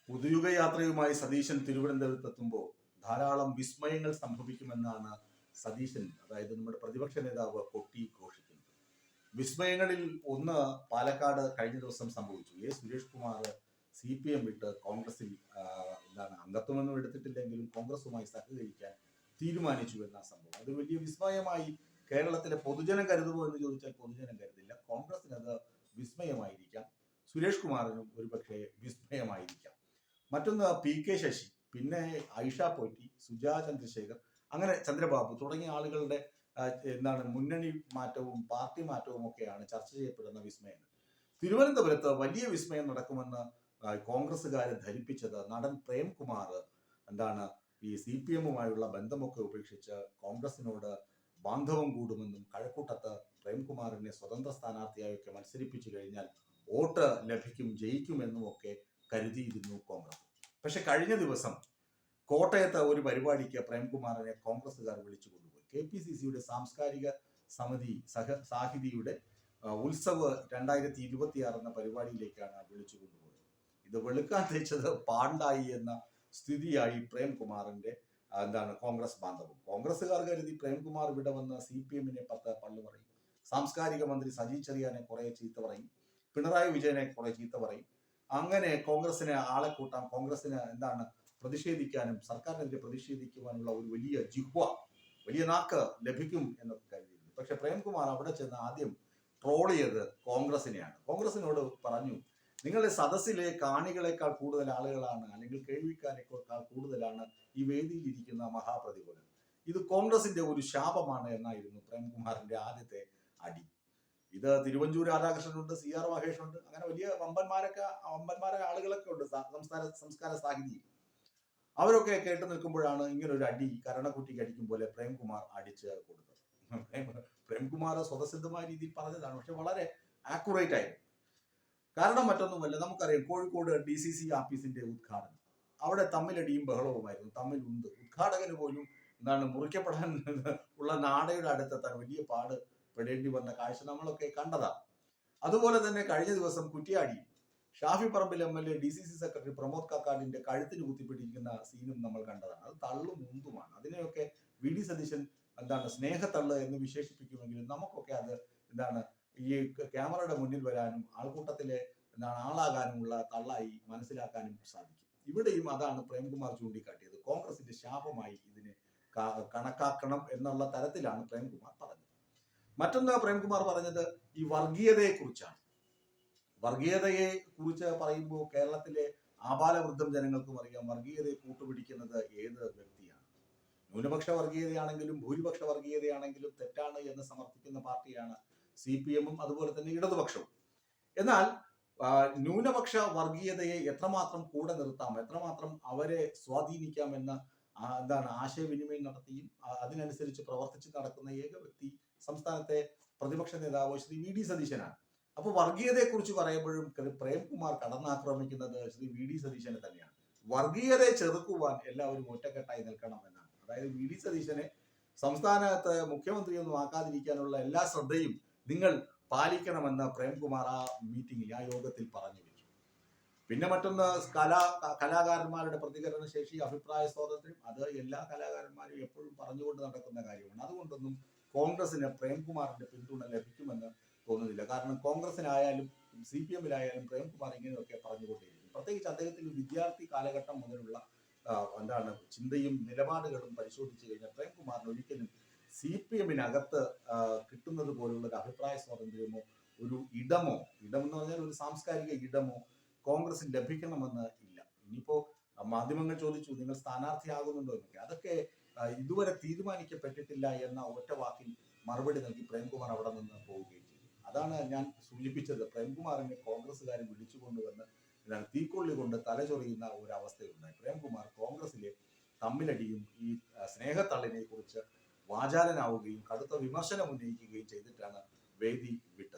പുതുയുഗ യാത്രയുമായി സതീശൻ തിരുവനന്തപുരത്തെത്തുമ്പോൾ ധാരാളം വിസ്മയങ്ങൾ സംഭവിക്കുമെന്നാണ് സതീശൻ, അതായത് നമ്മുടെ പ്രതിപക്ഷ നേതാവ് കൊട്ടി ഘോഷിക്കുന്നത്. വിസ്മയങ്ങളിൽ ഒന്ന് പാലക്കാട് കഴിഞ്ഞ ദിവസം സംഭവിച്ചു. സുരേഷ് കുമാർ CPM വിട്ട് കോൺഗ്രസിൽ അംഗത്വമൊന്നും എടുത്തിട്ടില്ലെങ്കിലും കോൺഗ്രസുമായി സഹകരിക്കാൻ തീരുമാനിച്ചു എന്ന സംഭവം. അത് വലിയ വിസ്മയമായി കേരളത്തിലെ പൊതുജനം കരുതുമോ എന്ന് ചോദിച്ചാൽ പൊതുജനം കരുതില്ല. കോൺഗ്രസിന് അത് വിസ്മയമായിരിക്കാം, സുരേഷ് കുമാറിനും ഒരുപക്ഷെ വിസ്മയമായിരിക്കാം. മറ്റൊന്ന് PK ശശി, പിന്നെ ഐഷ പോറ്റി, സുജാ ചന്ദ്രശേഖർ, അങ്ങനെ ചന്ദ്രബാബു തുടങ്ങിയ ആളുകളുടെ മുന്നണി മാറ്റവും പാർട്ടി മാറ്റവും ഒക്കെയാണ് ചർച്ച ചെയ്യപ്പെടുന്ന വിസ്മയങ്ങൾ. തിരുവനന്തപുരത്ത് വലിയ വിസ്മയം നടക്കുമെന്ന് കോൺഗ്രസ്സുകാരെ ധരിപ്പിച്ചത് നടൻ പ്രേംകുമാർ ഈ CPM-ഉമായുള്ള ബന്ധമൊക്കെ ഉപേക്ഷിച്ച് കോൺഗ്രസിനോട് ബാന്ധവം കൂടുമെന്നും കഴക്കൂട്ടത്ത് പ്രേംകുമാറിനെ സ്വതന്ത്ര സ്ഥാനാർത്ഥിയായൊക്കെ മത്സരിപ്പിച്ചു കഴിഞ്ഞാൽ വോട്ട് ലഭിക്കും, ജയിക്കുമെന്നും ഒക്കെ കരുതിയിരുന്നു കോൺഗ്രസ്. പക്ഷെ കഴിഞ്ഞ ദിവസം കോട്ടയത്ത് ഒരു പരിപാടിക്ക് പ്രേംകുമാറിനെ കോൺഗ്രസ്സുകാർ വിളിച്ചു കൊണ്ടുപോയി. KPCC-യുടെ സാംസ്കാരിക സമിതി സാഹിതിയുടെ ഉത്സവ് 2026 എന്ന പരിപാടിയിലേക്കാണ് വിളിച്ചു കൊണ്ടുപോയത്. ഇത് വെളുക്കാൻ തേച്ചത് പാണ്ടായി എന്ന സ്ഥിതിയായി പ്രേംകുമാറിന്റെ കോൺഗ്രസ് ബാന്ധവം. കോൺഗ്രസ്സുകാർ കരുതി പ്രേംകുമാർ ഇവിടെ വന്ന് CPM-നെ 10 പള്ളു പറയും, സാംസ്കാരിക മന്ത്രി സജി ചെറിയാനെ കുറെ ചീത്ത പറയും, പിണറായി വിജയനെ കുറെ ചീത്ത പറയും, അങ്ങനെ കോൺഗ്രസിനെ ആളെ കൂട്ടാം, കോൺഗ്രസിന് പ്രതിഷേധിക്കാനും സർക്കാരിനെതിരെ പ്രതിഷേധിക്കുവാനുള്ള ഒരു വലിയ വലിയ നാക്ക് ലഭിക്കും എന്നൊക്കെ കരുതിയിരുന്നു. പക്ഷെ പ്രേംകുമാർ അവിടെ ചെന്ന് ആദ്യം ട്രോൾ ചെയ്ത് കോൺഗ്രസിനെയാണ്. കോൺഗ്രസിനോട് പറഞ്ഞു, നിങ്ങളുടെ സദസ്സിലെ കാണികളെക്കാൾ കൂടുതൽ ആളുകളാണ്, അല്ലെങ്കിൽ കേൾവിക്കാരെക്കാൾ കൂടുതലാണ് ഈ വേദിയിൽ ഇരിക്കുന്ന മഹാപ്രതിഭകൾ. ഇത് കോൺഗ്രസിന്റെ ഒരു ശാപമാണ് എന്നായിരുന്നു പ്രേംകുമാറിന്റെ ആദ്യത്തെ അടി. ഇത് തിരുവഞ്ചൂർ രാധാകൃഷ്ണനുണ്ട്, CR മഹേഷുണ്ട്, അങ്ങനെ വലിയ വമ്പന്മാരായ ആളുകളൊക്കെ ഉണ്ട് സംസ്കാര സാഹിതി. അവരൊക്കെ കേട്ട് നിൽക്കുമ്പോഴാണ് ഇങ്ങനെ ഒരു അടി കരണക്കുറ്റിക്ക് അടിക്കും പോലെ പ്രേംകുമാർ അടിച്ച് കൊടുത്തത്. പ്രേംകുമാർ സ്വതസിദ്ധമായ രീതിയിൽ പറഞ്ഞതാണ്, പക്ഷെ വളരെ ആക്യുറേറ്റ് ആയിരുന്നു. കാരണം മറ്റൊന്നുമല്ല, നമുക്കറിയാം കോഴിക്കോട് DCC ആഫീസിന്റെ ഉദ്ഘാടനം, അവിടെ തമ്മിലടിയും ബഹളവുമായിരുന്നു, തമ്മിലുണ്ട്. ഉദ്ഘാടകന് പോലും മുറിക്കപ്പെടാൻ ഉള്ള നാടയുടെ അടുത്തെത്താൻ വലിയ പാട് പെടേണ്ടി വന്ന കാഴ്ച നമ്മളൊക്കെ കണ്ടതാണ്. അതുപോലെ തന്നെ കഴിഞ്ഞ ദിവസം Kuttiyadi Shafi Parambil MLA DCC secretary Pramod കാക്കാടിന്റെ കഴുത്തിന് കുത്തിപ്പിടിക്കുന്ന സീനും നമ്മൾ കണ്ടതാണ്. അത് തള്ളും മുന്തുമാണ്. അതിനെയൊക്കെ VD സതീശൻ സ്നേഹത്തള്ള് എന്ന് വിശേഷിപ്പിക്കുമെങ്കിലും നമുക്കൊക്കെ അത് ഈ ക്യാമറയുടെ മുന്നിൽ വരാനും ആൾക്കൂട്ടത്തിലെ ആളാകാനുമുള്ള തള്ളായി മനസ്സിലാക്കാനും സാധിക്കും. ഇവിടെയും അതാണ് പ്രേംകുമാർ ചൂണ്ടിക്കാട്ടിയത്. കോൺഗ്രസിന്റെ ശാപമായി ഇതിനെ കണക്കാക്കണം എന്നുള്ള തരത്തിലാണ് പ്രേംകുമാർ പറഞ്ഞത്. മറ്റൊന്ന് പ്രേംകുമാർ പറഞ്ഞത് ഈ വർഗീയതയെ കുറിച്ചാണ്. വർഗീയതയെ കുറിച്ച് പറയുമ്പോൾ കേരളത്തിലെ ആബാലവൃദ്ധം ജനങ്ങൾക്കും അറിയാം വർഗീയതയെ കൂട്ടുപിടിക്കുന്നത് ഏത് വ്യക്തിയാണ്. ന്യൂനപക്ഷ വർഗീയതയാണെങ്കിലും ഭൂരിപക്ഷ വർഗീയതയാണെങ്കിലും തെറ്റാണ് എന്ന് സമർത്ഥിക്കുന്ന പാർട്ടിയാണ് CPM-ഉം അതുപോലെ തന്നെ ഇടതുപക്ഷവും. എന്നാൽ ന്യൂനപക്ഷ വർഗീയതയെ എത്രമാത്രം കൂടെ നിർത്താം, എത്രമാത്രം അവരെ സ്വാധീനിക്കാം എന്ന ആശയവിനിമയം നടത്തിയും അതിനനുസരിച്ച് പ്രവർത്തിച്ച് നടക്കുന്ന ഏക വ്യക്തി സംസ്ഥാനത്തെ പ്രതിപക്ഷ നേതാവ് ശ്രീ VD സതീശനാണ്. അപ്പോൾ വർഗീയതയെ കുറിച്ച് പറയുമ്പോഴും പ്രേംകുമാർ കടന്നാക്രമിക്കുന്നത് ശ്രീ VD സതീശനെ തന്നെയാണ്. വർഗീയതയെ ചെറുക്കുവാൻ എല്ലാവരും ഒറ്റക്കെട്ടായി നിൽക്കണം എന്നാണ്. അതായത് VD സതീശനെ സംസ്ഥാനത്ത് മുഖ്യമന്ത്രിയൊന്നും ആക്കാതിരിക്കാനുള്ള എല്ലാ ശ്രദ്ധയും നിങ്ങൾ പാലിക്കണമെന്ന് പ്രേംകുമാർ ആ യോഗത്തിൽ പറഞ്ഞു വെച്ചു. പിന്നെ മറ്റൊന്ന് കലാകാരന്മാരുടെ പ്രതികരണ ശേഷി, അഭിപ്രായ സ്വാതന്ത്ര്യം, അത് എല്ലാ കലാകാരന്മാരും എപ്പോഴും പറഞ്ഞുകൊണ്ട് നടക്കുന്ന കാര്യമാണ്. അതുകൊണ്ടൊന്നും കോൺഗ്രസിന് പ്രേംകുമാറിന്റെ പിന്തുണ ലഭിക്കുമെന്ന് തോന്നുന്നില്ല. കാരണം കോൺഗ്രസിനായാലും CPM-ലായാലും പ്രേംകുമാർ ഇങ്ങനെയൊക്കെ പറഞ്ഞുകൊണ്ടേയിരിക്കും. പ്രത്യേകിച്ച് അദ്ദേഹത്തിന്റെ വിദ്യാർത്ഥി കാലഘട്ടം മുതലുള്ള ചിന്തയും നിലപാടുകളും പരിശോധിച്ചു കഴിഞ്ഞാൽ പ്രേംകുമാറിന് ഒരിക്കലും CPM-നകത്ത് കിട്ടുന്നത് പോലുള്ള ഒരു അഭിപ്രായ സ്വാതന്ത്ര്യമോ ഒരു ഇടം എന്ന് പറഞ്ഞാൽ ഒരു സാംസ്കാരിക ഇടമോ കോൺഗ്രസിന് ലഭിക്കണമെന്ന് ഇല്ല. ഇനിയിപ്പോ മാധ്യമങ്ങൾ ചോദിച്ചു, നിങ്ങൾ സ്ഥാനാർത്ഥിയാകുന്നുണ്ടോ എന്നൊക്കെ. അതൊക്കെ ഇതുവരെ തീരുമാനിക്കപ്പെട്ടിട്ടില്ല എന്ന ഒറ്റ വാക്കിൽ മറുപടി നൽകി പ്രേംകുമാർ അവിടെ നിന്ന് പോവുകയും ചെയ്തു. അതാണ് ഞാൻ സൂചിപ്പിച്ചത്. പ്രേംകുമാറിനെ കോൺഗ്രസ്സുകാർ വിളിച്ചുകൊണ്ടുവന്ന് തീക്കൊള്ളി കൊണ്ട് തലചൊറിയുന്ന ഒരു അവസ്ഥയുണ്ടായി. പ്രേംകുമാർ കോൺഗ്രസിലെ തമ്മിലടിയും ഈ സ്നേഹത്തള്ളിനെ കുറിച്ച് വാചാലനാവുകയും കടുത്ത വിമർശനം ഉന്നയിക്കുകയും ചെയ്തിട്ടാണ് വേദി വിട്ടത്.